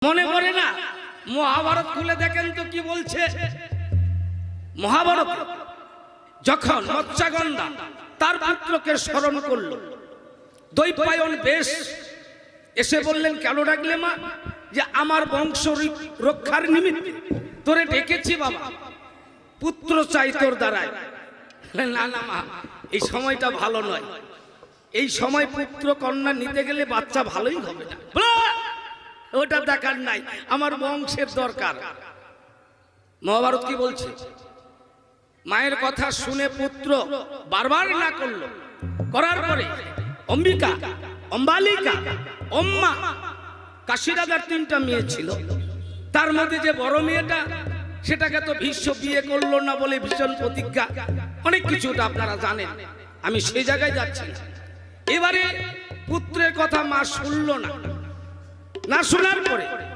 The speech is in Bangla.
মনে করে না? মহাভারত খুলে দেখেন তো কি বলছে। মহাভারত যখন মৎস্যগন্ধা তার পুত্রকে স্মরণ করলো, দৈপায়ন বেশ এসে বললেন, কেন ডাকলে মা? যে আমার বংশ রক্ষার নিমিত্তে তোরে ডেকেছি বাবা, পুত্র চাই তোর দ্বারায়। না না মা, এই সময়টা ভালো নয়, এই সময় পুত্র কন্যা নিতে গেলে বাচ্চা ভালোই হবে না, ওটা দেখার নাই, আমার বংশের দরকার। মহাভারত কি বলছে? মায়ের কথা শুনে পুত্র বারবার না করলো, করার পরে অম্বিকা, অম্বালিকা, অম্মা, কাশীরাজার 3টা মেয়ে ছিল, তার মধ্যে যে বড় মেয়েটা সেটাকে তো ভীষ্ম বিয়ে করলো না বলে ভীষণ প্রতিজ্ঞা, অনেক কিছুটা আপনারা জানেন, আমি সেই জায়গায় যাচ্ছি না। এবারে পুত্রের কথা মা শুনলো না, না শোনার পরে